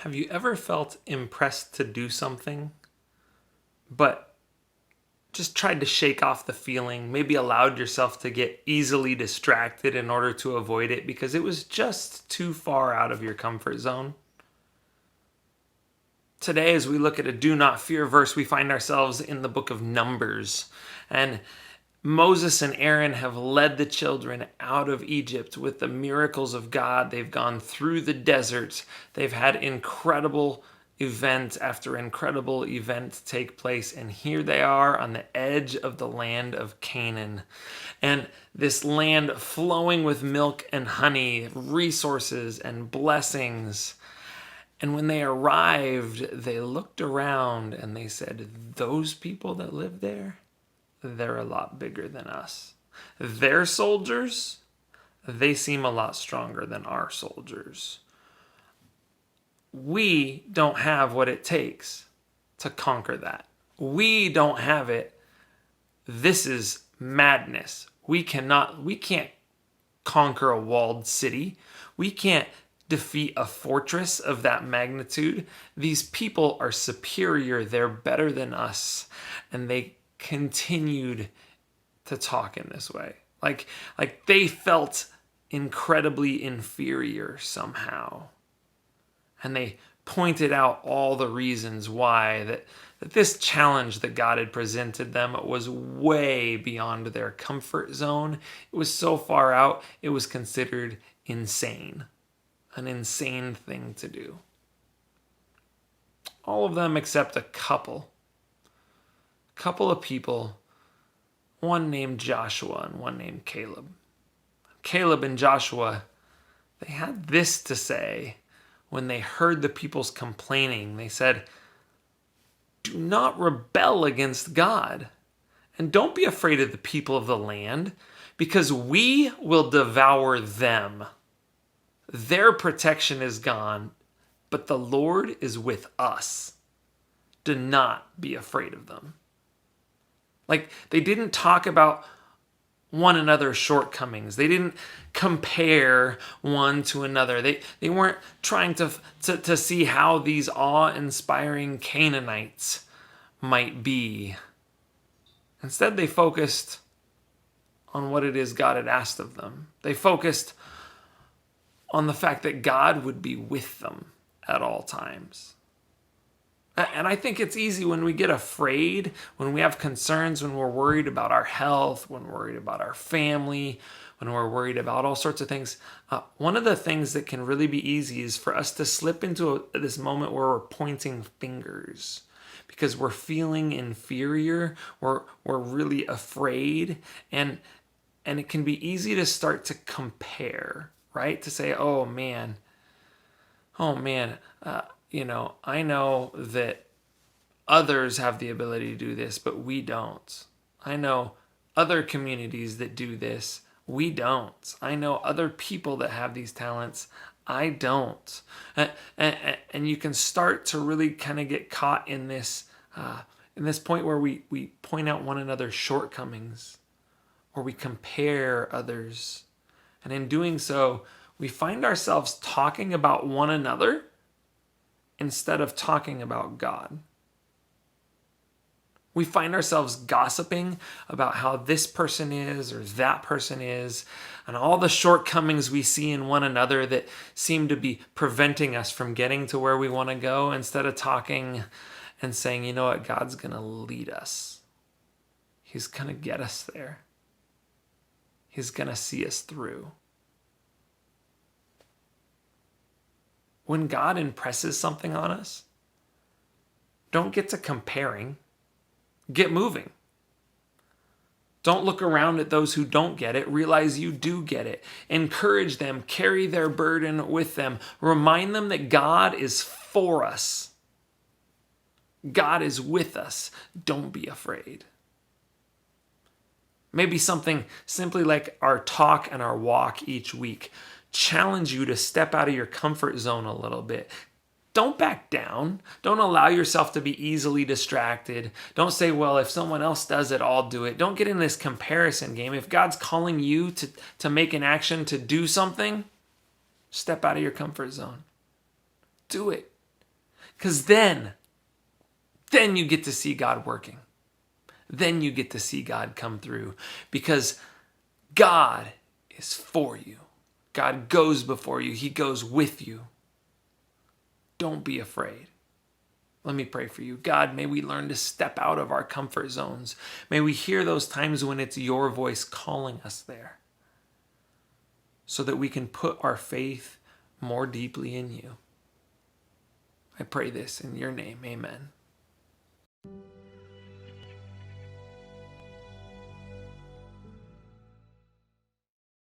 Have you ever felt impressed to do something, but just tried to shake off the feeling, maybe allowed yourself to get easily distracted in order to avoid it because it was just too far out of your comfort zone? Today, as we look at a do not fear verse, we find ourselves in the book of Numbers. And Moses and Aaron have led the children out of Egypt with the miracles of God. They've gone through the desert. They've had incredible event after incredible event take place. And here they are on the edge of the land of Canaan. And this land flowing with milk and honey, resources and blessings. And when they arrived, they looked around and they said, those people that live there, they're a lot bigger than us. Their soldiers, they seem a lot stronger than our soldiers. We don't have what it takes to conquer that. We don't have it. This is madness. We can't conquer a walled city. We can't defeat a fortress of that magnitude. These people are superior. They're better than us. And they continued to talk in this way. Like they felt incredibly inferior somehow. And they pointed out all the reasons why that this challenge that God had presented them was way beyond their comfort zone. It was so far out, it was considered insane. An insane thing to do. All of them except a couple of people, one named Joshua and one named Caleb. Caleb and Joshua, they had this to say when they heard the people's complaining. They said, do not rebel against God, and don't be afraid of the people of the land, because we will devour them. Their protection is gone, but the Lord is with us. Do not be afraid of them. Like, they didn't talk about one another's shortcomings. They didn't compare one to another. They weren't trying to see how these awe-inspiring Canaanites might be. Instead, they focused on what it is God had asked of them. They focused on the fact that God would be with them at all times. And I think it's easy when we get afraid, when we have concerns, when we're worried about our health, when we're worried about our family, when we're worried about all sorts of things. One of the things that can really be easy is for us to slip into this moment where we're pointing fingers because we're feeling inferior, we're really afraid, and it can be easy to start to compare, right? To say, oh man, I know that others have the ability to do this, but we don't. I know other communities that do this. We don't. I know other people that have these talents. I don't. And you can start to really kind of get caught in this point where we point out one another's shortcomings, or we compare others. And in doing so, we find ourselves talking about one another instead of talking about God. We find ourselves gossiping about how this person is or that person is, and all the shortcomings we see in one another that seem to be preventing us from getting to where we want to go, instead of talking and saying, you know what, God's going to lead us. He's going to get us there. He's going to see us through. When God impresses something on us, don't get to comparing. Get moving. Don't look around at those who don't get it. Realize you do get it. Encourage them. Carry their burden with them. Remind them that God is for us. God is with us. Don't be afraid. Maybe something simply like our talk and our walk each week. Challenge you to step out of your comfort zone a little bit. Don't back down. Don't allow yourself to be easily distracted. Don't say, well, if someone else does it, I'll do it. Don't get in this comparison game. If God's calling you to make an action, to do something, step out of your comfort zone. Do it. Because then you get to see God working. Then you get to see God come through, because God is for you. God goes before you. He goes with you. Don't be afraid. Let me pray for you. God, may we learn to step out of our comfort zones. May we hear those times when it's your voice calling us there, so that we can put our faith more deeply in you. I pray this in your name. Amen.